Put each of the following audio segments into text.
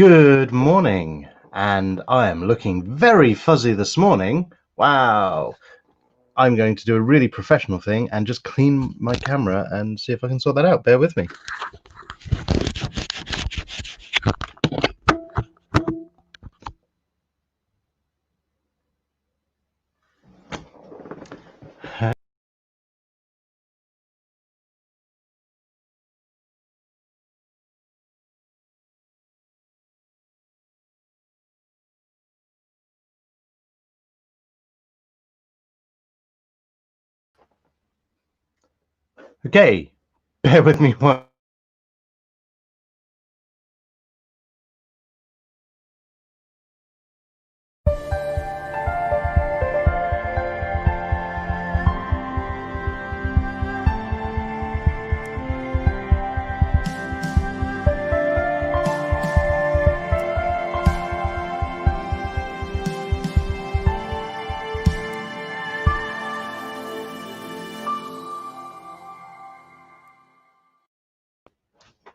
Good morning, and I am looking very fuzzy this morning. Wow. I'm going to do a really professional thing and just clean my camera and see if I can sort that out. Bear with me. Okay, bear with me one.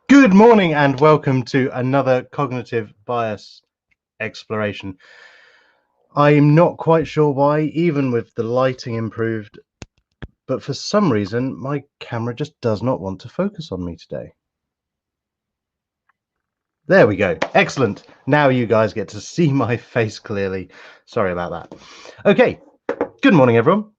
Good morning and welcome to another cognitive bias exploration. I'm not quite sure why, even with the lighting improved, but for some reason my camera just does not want to focus on me today. There we go. Excellent. Now you guys get to see my face clearly. Sorry about that. Okay. Good morning, everyone.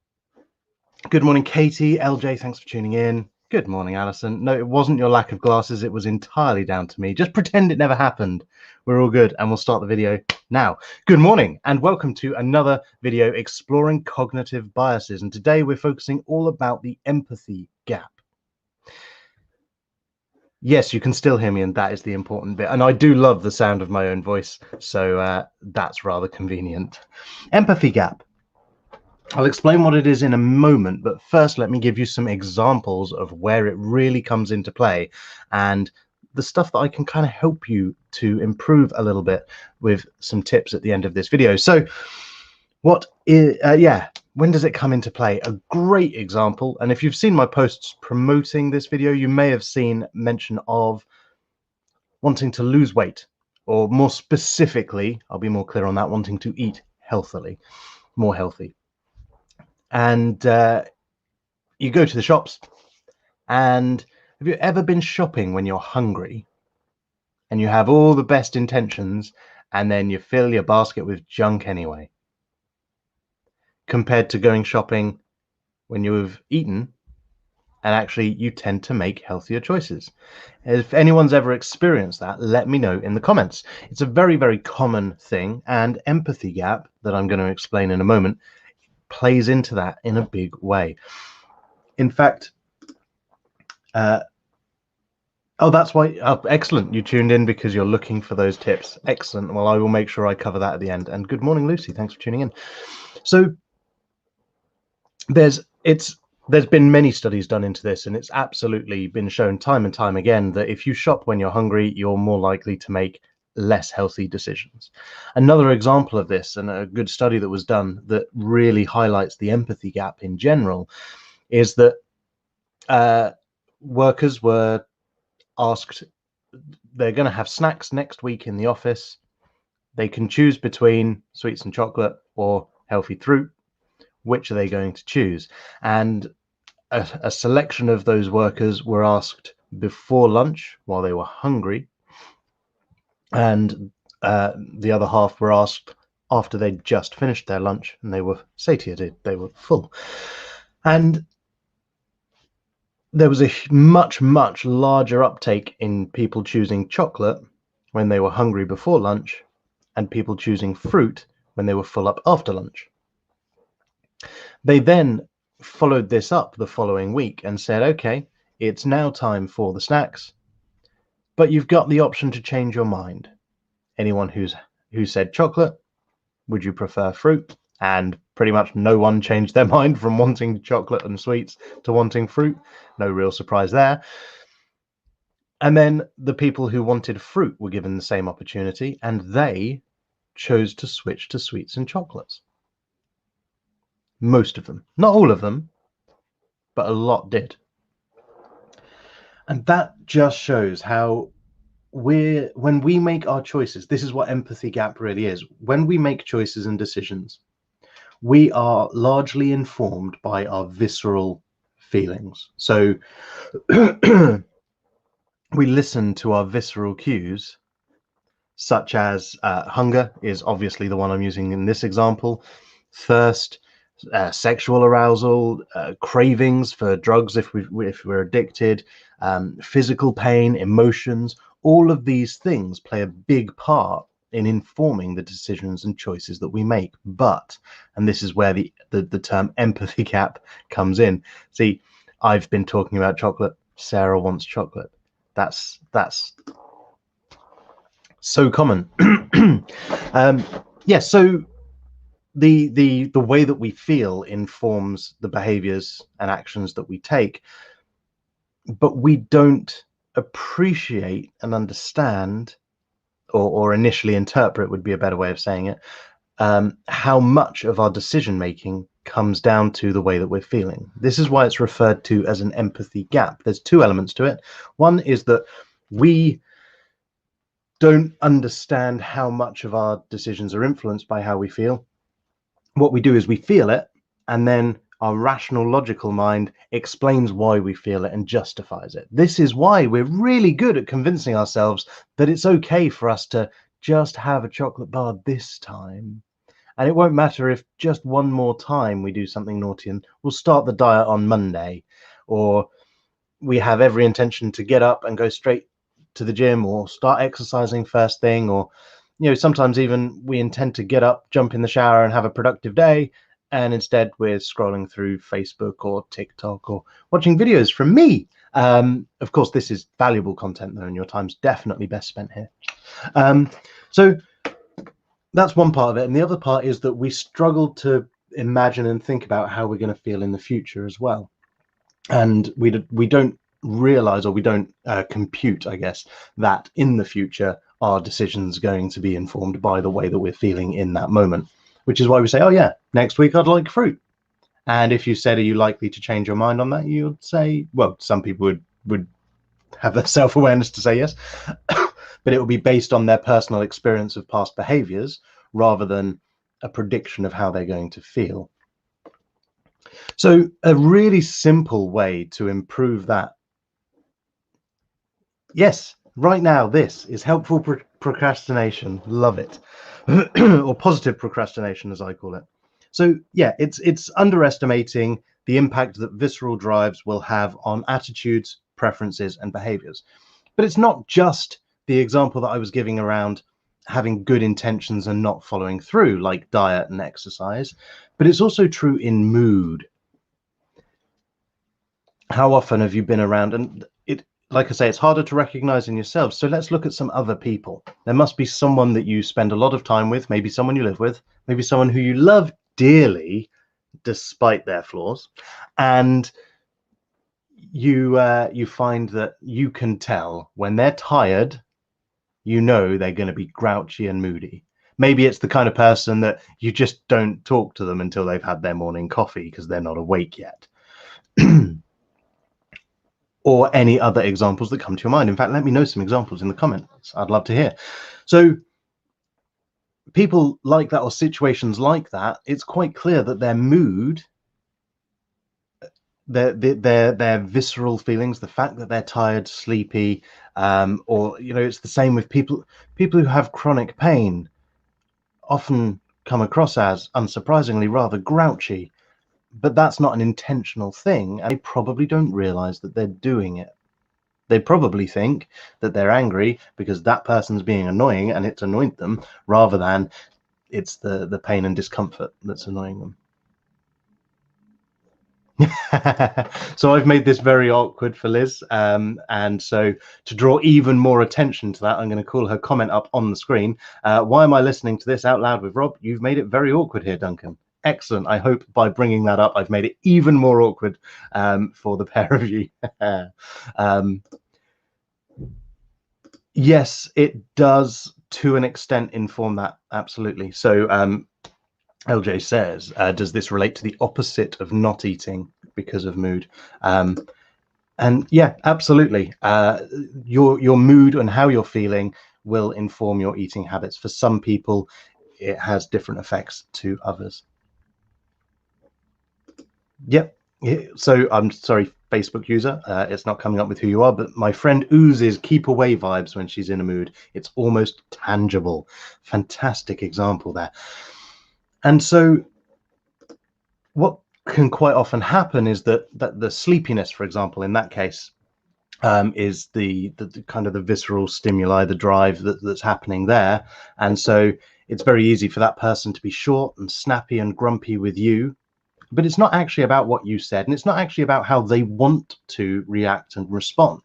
Good morning, Katie. LJ, thanks for tuning in. Good morning, Alison. No, it wasn't your lack of glasses. It was entirely down to me. Just pretend it never happened. We're all good, and we'll start the video now. Good morning, and welcome to another video exploring cognitive biases. And today we're focusing all about the empathy gap. Yes, you can still hear me, and that is the important bit. And I do love the sound of my own voice, so that's rather convenient. Empathy gap. I'll explain what it is in a moment, but first let me give you some examples of where it really comes into play and the stuff that I can kind of help you to improve a little bit with some tips at the end of this video. So when does it come into play? A great example, and if you've seen my posts promoting this video, you may have seen mention of wanting to lose weight, or more specifically, I'll be more clear on that, wanting to eat healthily, more healthy. And you go to the shops, and have you ever been shopping when you're hungry and you have all the best intentions and then you fill your basket with junk anyway, compared to going shopping when you've eaten and actually you tend to make healthier choices? If anyone's ever experienced that, let me know in the comments. It's a very, very common thing, and empathy gap that I'm going to explain in a moment plays into that in a big way. In fact, oh, that's why. Oh, excellent. You tuned in because you're looking for those tips. Excellent. Well, I will make sure I cover that at the end. And good morning, Lucy. Thanks for tuning in. So there's been many studies done into this, and it's absolutely been shown time and time again that if you shop when you're hungry, you're more likely to make less healthy decisions. Another example of this, and a good study that was done that really highlights the empathy gap in general, is that workers were asked, they're going to have snacks next week in the office. They can choose between sweets and chocolate or healthy fruit. Which are they going to choose? And a selection of those workers were asked before lunch while they were hungry, and the other half were asked after they'd just finished their lunch and they were satiated, they were full. And there was a much, much larger uptake in people choosing chocolate when they were hungry before lunch and people choosing fruit when they were full up after lunch. They then followed this up the following week and said, okay, it's now time for the snacks, but you've got the option to change your mind. Anyone who said chocolate, would you prefer fruit? And pretty much no one changed their mind from wanting chocolate and sweets to wanting fruit. No real surprise there. And then the people who wanted fruit were given the same opportunity, and they chose to switch to sweets and chocolates. Most of them, not all of them, but a lot did. And that just shows how when we make our choices, this is what empathy gap really is. When we make choices and decisions, we are largely informed by our visceral feelings. So we listen to our visceral cues, such as hunger is obviously the one I'm using in this example, thirst, sexual arousal, cravings for drugs if we're addicted, physical pain, emotions. All of these things play a big part in informing the decisions and choices that we make. But, and this is where the term empathy gap comes in. See, I've been talking about chocolate. Sarah wants chocolate. That's so common. Yeah, so the way that we feel informs the behaviors and actions that we take, but we don't appreciate and understand, or initially interpret would be a better way of saying it, how much of our decision making comes down to the way that we're feeling. This is why it's referred to as an empathy gap. There's two elements to it. One is that we don't understand how much of our decisions are influenced by how we feel. What we do is we feel it, and then our rational, logical mind explains why we feel it and justifies it. This is why we're really good at convincing ourselves that it's okay for us to just have a chocolate bar this time. And it won't matter if just one more time we do something naughty and we'll start the diet on Monday, or we have every intention to get up and go straight to the gym or start exercising first thing, or sometimes even we intend to get up, jump in the shower and have a productive day, and instead we're scrolling through Facebook or TikTok or watching videos from me. Of course, this is valuable content though, and your time's definitely best spent here. So that's one part of it, and the other part is that we struggle to imagine and think about how we're going to feel in the future as well, and we don't realize, or we don't compute, I guess, that in the future our decisions going to be informed by the way that we're feeling in that moment, which is why we say, oh yeah, next week I'd like fruit. And if you said, are you likely to change your mind on that, you'd say, well, some people would have the self-awareness to say yes, but it will be based on their personal experience of past behaviors rather than a prediction of how they're going to feel. So a really simple way to improve that, yes, right now, this is helpful procrastination. Love it. Or positive procrastination, as I call it. So yeah, it's underestimating the impact that visceral drives will have on attitudes, preferences, and behaviors. But it's not just the example that I was giving around having good intentions and not following through, like diet and exercise, but it's also true in mood. How often have you been around, and like I say, it's harder to recognize in yourself. So let's look at some other people. There must be someone that you spend a lot of time with, maybe someone you live with, maybe someone who you love dearly, despite their flaws. And you find that you can tell when they're tired, they're going to be grouchy and moody. Maybe it's the kind of person that you just don't talk to them until they've had their morning coffee because they're not awake yet. Or any other examples that come to your mind. In fact, let me know some examples in the comments. I'd love to hear. So people like that, or situations like that, it's quite clear that their mood, their visceral feelings, the fact that they're tired, sleepy, or it's the same with people who have chronic pain, often come across as, unsurprisingly, rather grouchy. But that's not an intentional thing, and they probably don't realize that they're doing it. They probably think that they're angry because that person's being annoying and it's annoyed them, rather than it's the pain and discomfort that's annoying them. So I've made this very awkward for Liz, and so to draw even more attention to that, I'm going to call her comment up on the screen. Why am I listening to this out loud with Rob? You've made it very awkward here, Duncan. Excellent. I hope by bringing that up, I've made it even more awkward for the pair of you. Yes, it does to an extent inform that. Absolutely. So LJ says, does this relate to the opposite of not eating because of mood? And yeah, absolutely. Your mood and how you're feeling will inform your eating habits. For some people, it has different effects to others. Yep. So I'm sorry, Facebook user. It's not coming up with who you are, but my friend oozes keep away vibes when she's in a mood. It's almost tangible. Fantastic example there. And so what can quite often happen is that the sleepiness, for example, in that case, is the kind of the visceral stimuli, the drive that's happening there. And so it's very easy for that person to be short and snappy and grumpy with you, but it's not actually about what you said, and it's not actually about how they want to react and respond.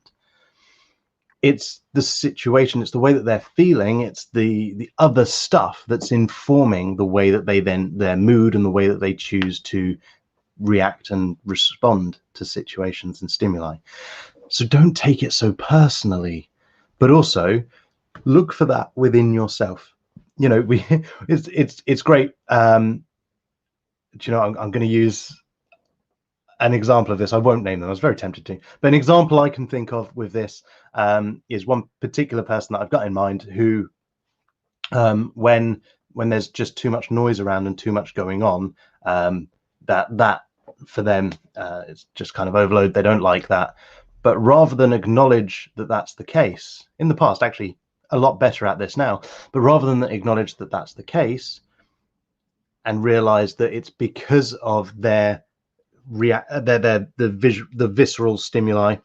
It's the situation, it's the way that they're feeling, it's the other stuff that's informing the way that they then, their mood and the way that they choose to react and respond to situations and stimuli. So don't take it so personally, but also look for that within yourself. You know, it's great. You know, I'm going to use an example of this. I won't name them. I was very tempted to, but an example I can think of with this is one particular person that I've got in mind who, when there's just too much noise around and too much going on, that for them it's just kind of overload. They don't like that. But rather than acknowledge that that's the case, in the past, actually a lot better at this now, but rather than acknowledge that that's the case and realize that it's because of the visceral stimuli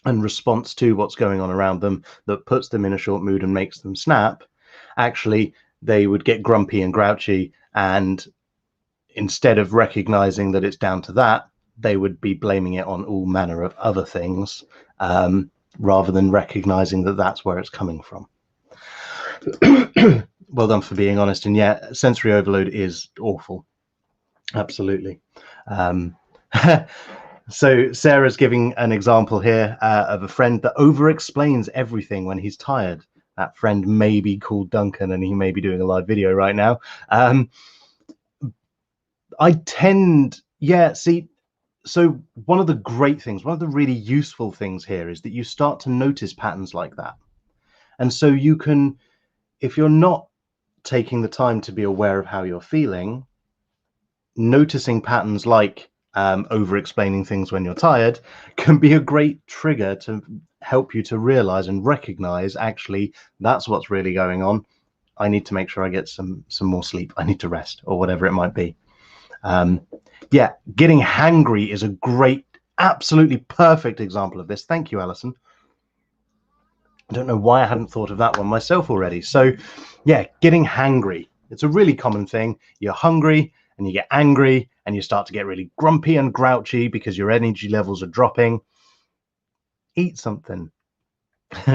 and response to what's going on around them that puts them in a short mood and makes them snap, actually they would get grumpy and grouchy, and instead of recognizing that it's down to that, they would be blaming it on all manner of other things, rather than recognizing that that's where it's coming from. Well done for being honest. And yeah, sensory overload is awful. Absolutely. So Sarah's giving an example here of a friend that over-explains everything when he's tired. That friend may be called Duncan, and he may be doing a live video right now. I tend, yeah, see, so one of the great things, one of the really useful things here is that you start to notice patterns like that. And so you can, if you're not taking the time to be aware of how you're feeling, noticing patterns like over-explaining things when you're tired can be a great trigger to help you to realize and recognize, actually, that's what's really going on. I need to make sure I get some more sleep. I need to rest, or whatever it might be. Yeah, getting hangry is a great, absolutely perfect example of this. Thank you, Alison. I don't know why I hadn't thought of that one myself already. So yeah, getting hangry. It's a really common thing. You're hungry and you get angry and you start to get really grumpy and grouchy because your energy levels are dropping. Eat something.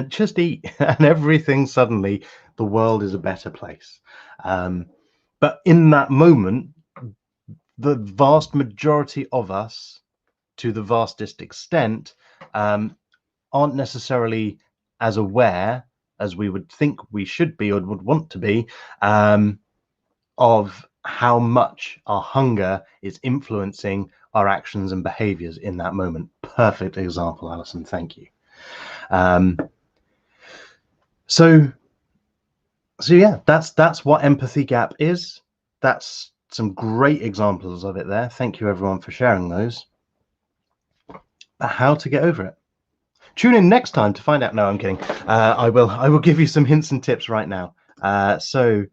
Just eat, and everything, suddenly the world is a better place. But in that moment, the vast majority of us, to the vastest extent, aren't necessarily as aware as we would think we should be or would want to be, of how much our hunger is influencing our actions and behaviors in that moment. Perfect example, Alison. Thank you. So yeah, that's what empathy gap is. That's some great examples of it there. Thank you everyone for sharing those. But how to get over it? Tune in next time to find out. No, I'm kidding. I will give you some hints and tips right now. So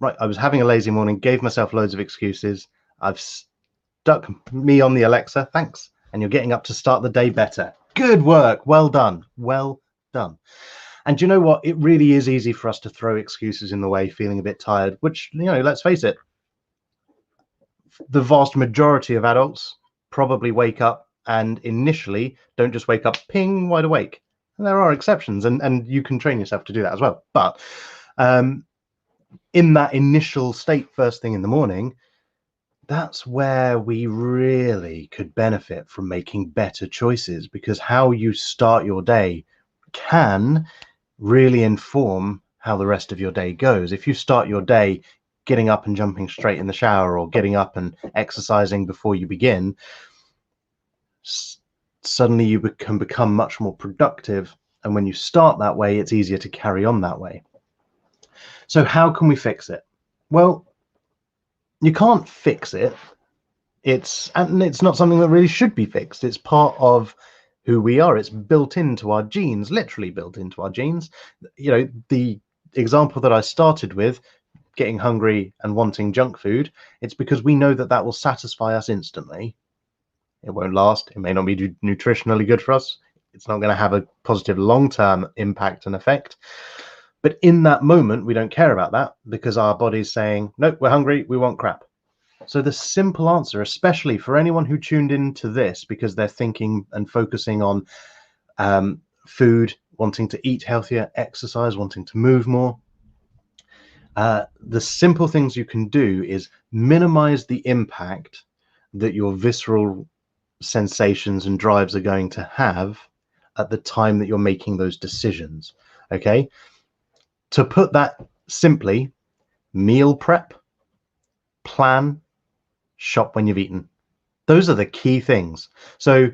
I was having a lazy morning, gave myself loads of excuses. I've stuck me on the Alexa. Thanks. And you're getting up to start the day better. Good work. Well done. Well done. And you know what? It really is easy for us to throw excuses in the way, feeling a bit tired, which, you know, let's face it, the vast majority of adults probably wake up and initially don't just wake up ping wide awake. And there are exceptions, and you can train yourself to do that as well. But in that initial state, first thing in the morning, that's where we really could benefit from making better choices, because how you start your day can really inform how the rest of your day goes. If you start your day getting up and jumping straight in the shower, or getting up and exercising before you begin, suddenly you can become much more productive. And when you start that way, it's easier to carry on that way. So how can we fix it? Well, you can't fix it. It's not something that really should be fixed. It's part of who we are. It's built into our genes, literally built into our genes. You know, the example that I started with, getting hungry and wanting junk food, it's because we know that that will satisfy us instantly. It won't last. It may not be nutritionally good for us. It's not going to have a positive long-term impact and effect. But in that moment, we don't care about that because our body's saying, nope, we're hungry, we want crap. So the simple answer, especially for anyone who tuned into this because they're thinking and focusing on food, wanting to eat healthier, exercise, wanting to move more, the simple things you can do is minimize the impact that your visceral sensations and drives are going to have at the time that you're making those decisions. Okay, to put that simply, meal prep, plan, shop when you've eaten. Those are the key things. So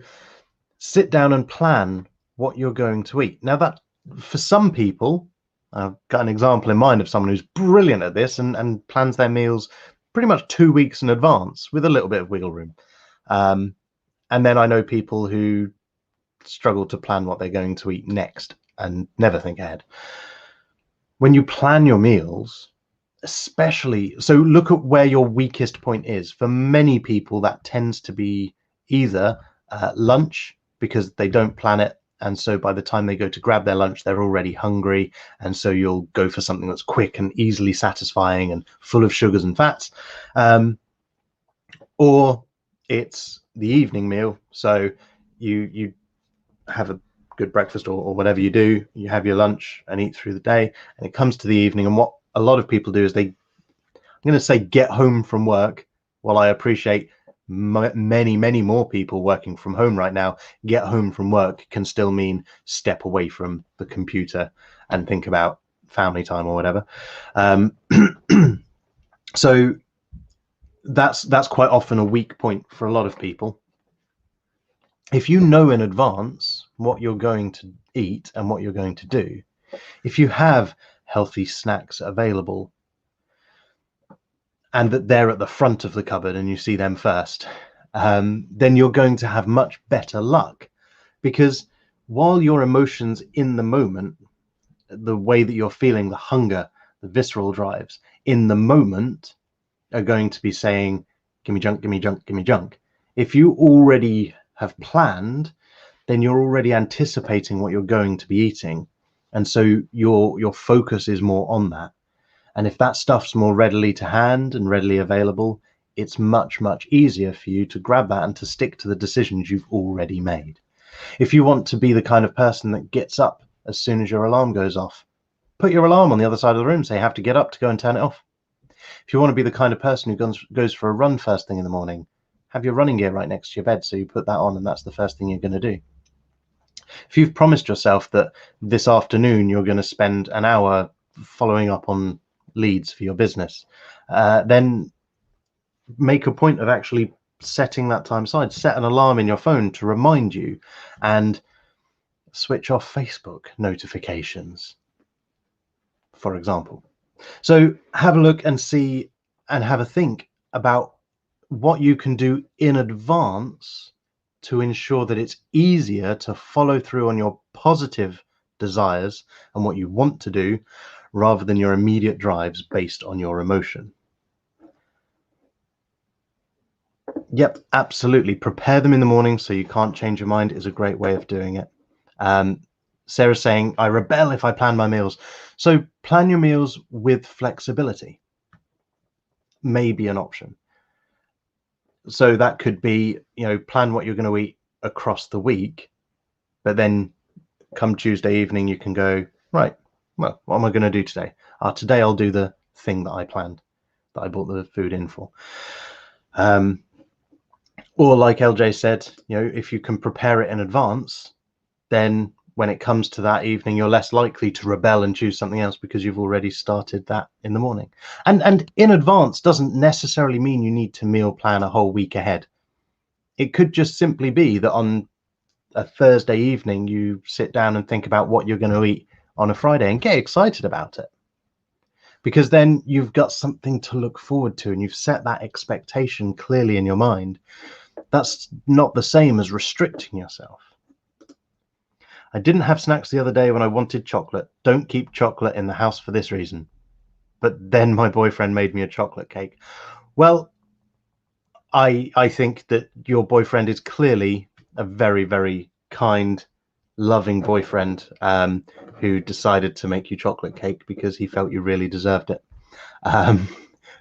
sit down and plan what you're going to eat. Now, that for some people, I've got an example in mind of someone who's brilliant at this and plans their meals pretty much 2 weeks in advance with a little bit of wiggle room. And then I know people who struggle to plan what they're going to eat next and never think ahead. When you plan your meals, especially, so look at where your weakest point is. For many people, that tends to be either lunch, because they don't plan it. And so by the time they go to grab their lunch, they're already hungry. And so you'll go for something that's quick and easily satisfying and full of sugars and fats. Or it's the evening meal. So you have a good breakfast or whatever you do, you have your lunch and eat through the day, and it comes to the evening. And what a lot of people do is I'm going to say get home from work. Well, I appreciate many more people working from home right now. Get home from work can still mean step away from the computer and think about family time or whatever. So that's quite often a weak point for a lot of people. If you know in advance what you're going to eat and what you're going to do, if you have healthy snacks available and that they're at the front of the cupboard and you see them first, then you're going to have much better luck. Because while your emotions in the moment, the way that you're feeling, the hunger, the visceral drives in the moment are going to be saying, give me junk, give me junk, give me junk. If you already have planned, then you're already anticipating what you're going to be eating. And so your focus is more on that. And if that stuff's more readily to hand and readily available, it's much easier for you to grab that and to stick to the decisions you've already made. If you want to be the kind of person that gets up as soon as your alarm goes off, put your alarm on the other side of the room, say you have to get up to go and turn it off. If you want to be the kind of person who goes for a run first thing in the morning, have your running gear right next to your bed, so you put that on and that's the first thing you're going to do. If you've promised yourself that this afternoon you're going to spend an hour following up on leads for your business, then make a point of actually setting that time aside. Set an alarm in your phone to remind you, and switch off Facebook notifications, for example. So have a look and see and have a think about what you can do in advance to ensure that it's easier to follow through on your positive desires and what you want to do, rather than your immediate drives based on your emotion. Yep, absolutely. Prepare them in the morning so you can't change your mind is a great way of doing it. Sarah's saying, I rebel if I plan my meals. So plan your meals with flexibility. Maybe an option. So that could be, plan what you're going to eat across the week, but then come Tuesday evening, you can go, right, well, what am I going to do today? Today I'll do the thing that I planned, that I bought the food in for. Or like LJ said, if you can prepare it in advance, then when it comes to that evening, you're less likely to rebel and choose something else because you've already started that in the morning. And in advance doesn't necessarily mean you need to meal plan a whole week ahead. It could just simply be that on a Thursday evening, you sit down and think about what you're going to eat on a Friday and get excited about it. Because then you've got something to look forward to and you've set that expectation clearly in your mind. That's not the same as restricting yourself. I didn't have snacks the other day when I wanted chocolate. Don't keep chocolate in the house for this reason. But then my boyfriend made me a chocolate cake. Well, I think that your boyfriend is clearly a very, very kind, loving boyfriend who decided to make you chocolate cake because he felt you really deserved it.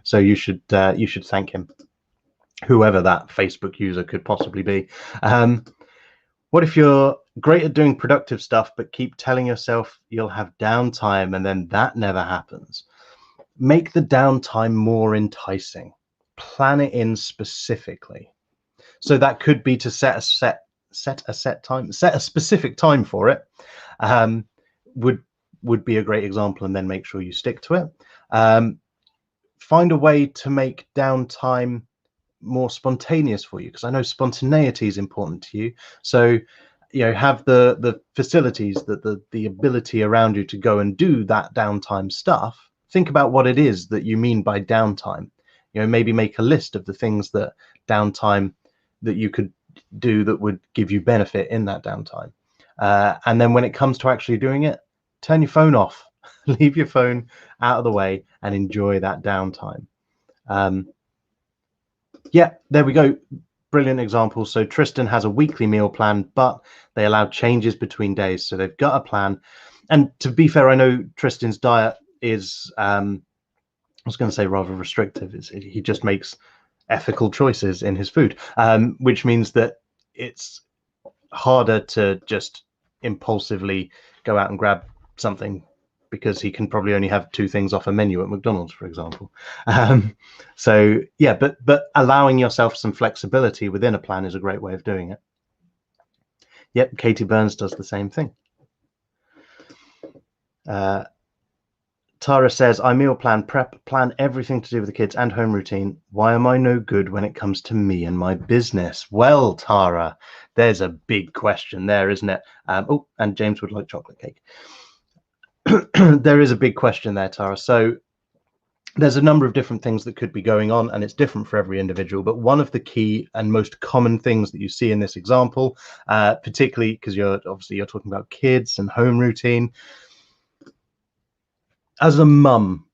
So you should thank him, whoever that Facebook user could possibly be. What if you're great at doing productive stuff but keep telling yourself you'll have downtime and then that never happens? Make the downtime more enticing. Plan it in specifically. So that could be to set a specific time for it. Would be a great example, and then make sure you stick to it. Find a way to make downtime more spontaneous for you, because I know spontaneity is important to you. So have the facilities, the ability around you to go and do that downtime stuff. Think about what it is that you mean by downtime. Maybe make a list of the things that downtime that you could do that would give you benefit in that downtime. And then when it comes to actually doing it, turn your phone off, leave your phone out of the way and enjoy that downtime. Yeah, there we go. Brilliant example. So Tristan has a weekly meal plan, but they allow changes between days. So they've got a plan. And to be fair, I know Tristan's diet is, I was going to say rather restrictive. He just makes ethical choices in his food, which means that it's harder to just impulsively go out and grab something, because he can probably only have 2 things off a menu at McDonald's, for example. So yeah, but allowing yourself some flexibility within a plan is a great way of doing it. Yep, Katie Burns does the same thing. Tara says, I meal plan, prep, plan everything to do with the kids and home routine. Why am I no good when it comes to me and my business? Well, Tara, there's a big question there, isn't it? Oh, and James would like chocolate cake. There is a big question there, Tara. So there's a number of different things that could be going on, and it's different for every individual. But one of the key and most common things that you see in this example, particularly because you're talking about kids and home routine, as a mum,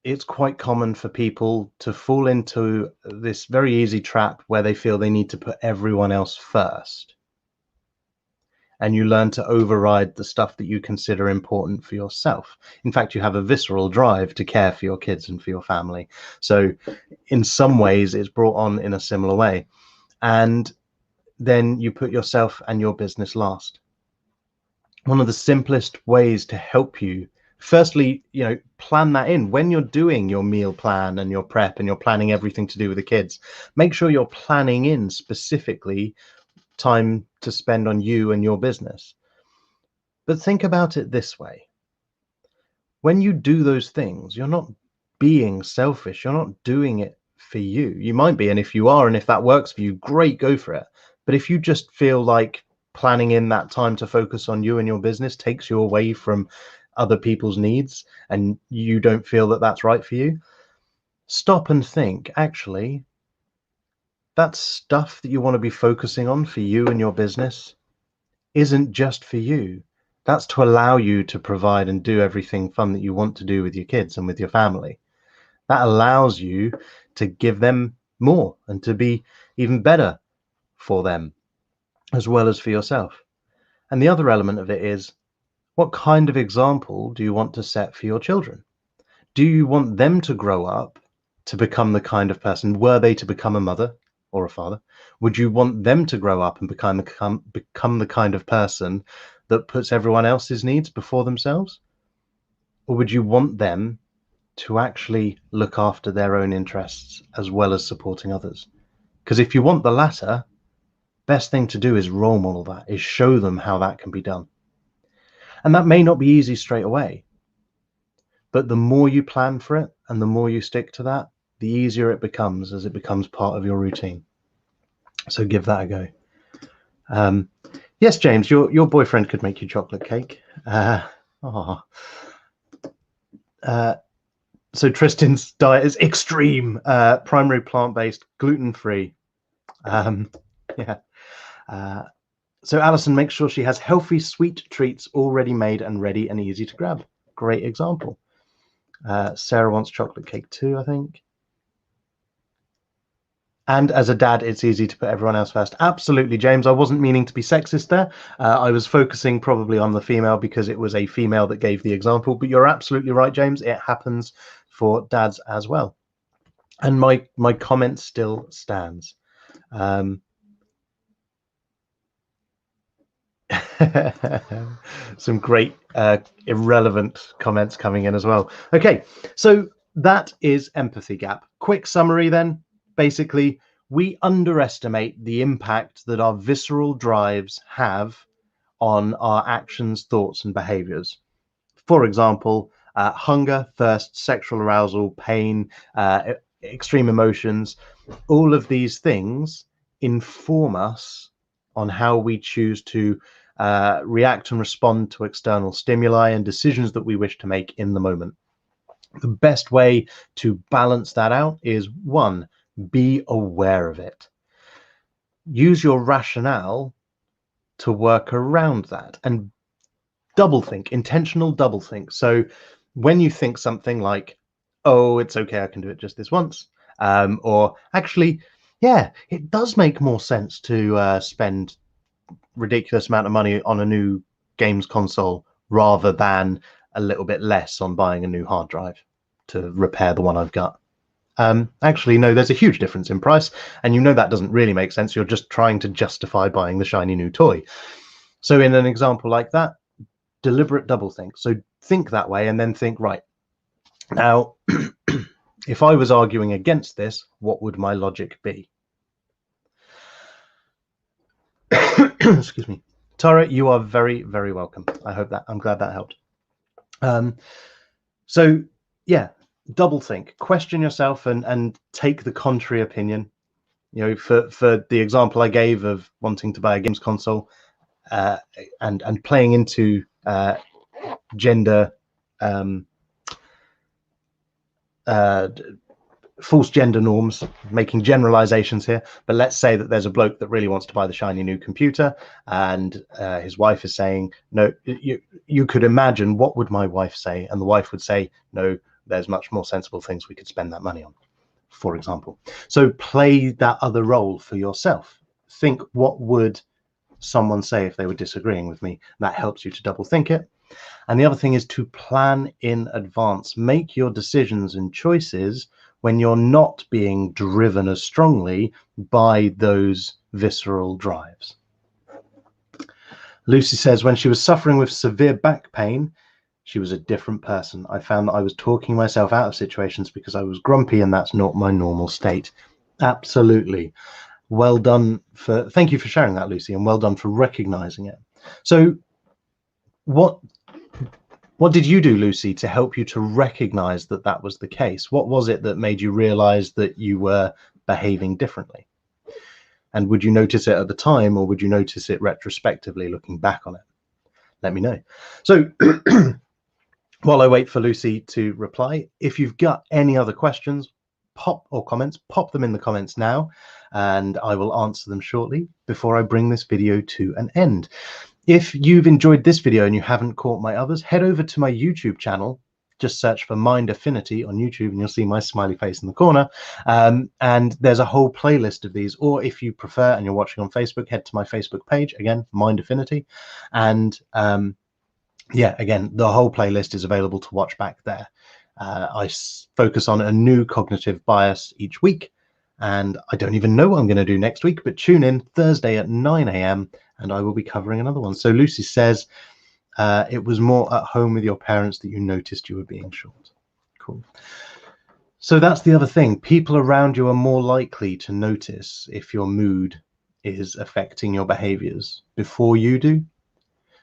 it's quite common for people to fall into this very easy trap where they feel they need to put everyone else first. And you learn to override the stuff that you consider important for yourself. In fact, you have a visceral drive to care for your kids and for your family. So in some ways, it's brought on in a similar way. And then you put yourself and your business last. One of the simplest ways to help you, firstly, plan that in. When you're doing your meal plan and your prep and you're planning everything to do with the kids, make sure you're planning in specifically time to spend on you and your business. But think about it this way. When you do those things, you're not being selfish. You're not doing it for you. You might be, and if you are, and if that works for you, great, go for it. But if you just feel like planning in that time to focus on you and your business takes you away from other people's needs, and you don't feel that that's right for you, stop and think, actually, that stuff that you want to be focusing on for you and your business isn't just for you. That's to allow you to provide and do everything fun that you want to do with your kids and with your family. That allows you to give them more and to be even better for them, as well as for yourself. And the other element of it is, what kind of example do you want to set for your children? Do you want them to grow up to become the kind of person, were they to become a mother or a father, would you want them to grow up and become the kind of person that puts everyone else's needs before themselves? Or would you want them to actually look after their own interests as well as supporting others? Because if you want the latter, best thing to do is role model that, is show them how that can be done. And that may not be easy straight away, but the more you plan for it and the more you stick to that, the easier it becomes as it becomes part of your routine. So give that a go. Yes, James, your boyfriend could make you chocolate cake. So Tristan's diet is extreme, primary plant-based, gluten-free. Yeah. So Alison makes sure she has healthy, sweet treats already made and ready and easy to grab. Great example. Sarah wants chocolate cake too, I think. And as a dad, it's easy to put everyone else first. Absolutely, James. I wasn't meaning to be sexist there. I was focusing probably on the female because it was a female that gave the example. But you're absolutely right, James. It happens for dads as well. And my comment still stands. Some great irrelevant comments coming in as well. Okay, so that is empathy gap. Quick summary then. Basically, we underestimate the impact that our visceral drives have on our actions, thoughts, and behaviors. For example, hunger, thirst, sexual arousal, pain, extreme emotions, all of these things inform us on how we choose to react and respond to external stimuli and decisions that we wish to make in the moment. The best way to balance that out is, one, be aware of it. Use your rationale to work around that and double think, intentional double think. So when you think something like, oh, it's okay, I can do it just this once, or actually, yeah, it does make more sense to spend ridiculous amount of money on a new games console rather than a little bit less on buying a new hard drive to repair the one I've got. Actually, no, there's a huge difference in price, and you know that doesn't really make sense. You're just trying to justify buying the shiny new toy. So in an example like that, deliberate double think. So think that way and then think, right, now, if I was arguing against this, what would my logic be? Excuse me. Tara, you are very, very welcome. I'm glad that helped. So yeah, double think, question yourself and take the contrary opinion. You know, for the example I gave of wanting to buy a games console and playing into gender false gender norms, making generalizations here, but let's say that there's a bloke that really wants to buy the shiny new computer and his wife is saying, no, you could imagine what would my wife say, and the wife would say, no, there's much more sensible things we could spend that money on, for example. So play that other role for yourself. Think, what would someone say if they were disagreeing with me? That helps you to double think it. And the other thing is to plan in advance. Make your decisions and choices when you're not being driven as strongly by those visceral drives. Lucy says, when she was suffering with severe back pain, she was a different person. I found that I was talking myself out of situations because I was grumpy, and that's not my normal state. Absolutely. Well done thank you for sharing that, Lucy, and well done for recognizing it. So what did you do, Lucy, to help you to recognize that that was the case? What was it that made you realize that you were behaving differently? And would you notice it at the time, or would you notice it retrospectively looking back on it? Let me know. So while I wait for Lucy to reply, if you've got any other questions or comments, pop them in the comments now, and I will answer them shortly before I bring this video to an end. If you've enjoyed this video and you haven't caught my others, head over to my YouTube channel. Just search for Mind Affinity on YouTube and you'll see my smiley face in the corner. And there's a whole playlist of these. Or if you prefer and you're watching on Facebook, head to my Facebook page, again, Mind Affinity. And yeah, again, the whole playlist is available to watch back there. I focus on a new cognitive bias each week. And I don't even know what I'm going to do next week, but tune in Thursday at 9 a.m. and I will be covering another one. So Lucy says, it was more at home with your parents that you noticed you were being short. Cool. So that's the other thing. People around you are more likely to notice if your mood is affecting your behaviors before you do.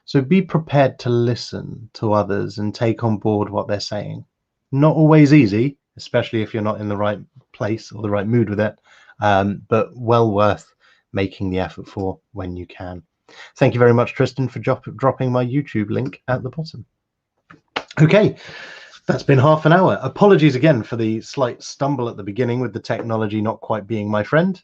So be prepared to listen to others and take on board what they're saying. Not always easy, especially if you're not in the right place or the right mood with it, but well worth making the effort for when you can. Thank you very much, Tristan, for dropping my YouTube link at the bottom. Okay, that's been half an hour. Apologies again for the slight stumble at the beginning with the technology not quite being my friend.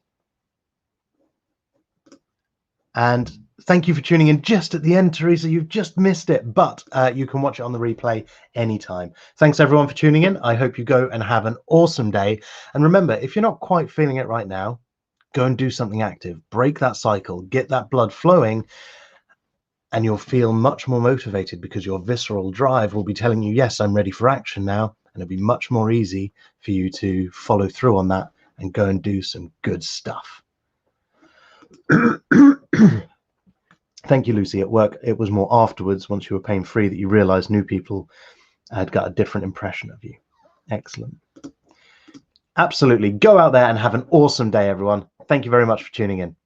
And thank you for tuning in just at the end, Teresa. You've just missed it, but you can watch it on the replay anytime. Thanks, everyone, for tuning in. I hope you go and have an awesome day. And remember, if you're not quite feeling it right now, go and do something active. Break that cycle. Get that blood flowing. And you'll feel much more motivated because your visceral drive will be telling you, yes, I'm ready for action now. And it'll be much more easy for you to follow through on that and go and do some good stuff. Thank you, Lucy. At work, it was more afterwards, once you were pain-free, that you realized new people had got a different impression of you. Excellent. Absolutely. Go out there and have an awesome day, everyone. Thank you very much for tuning in.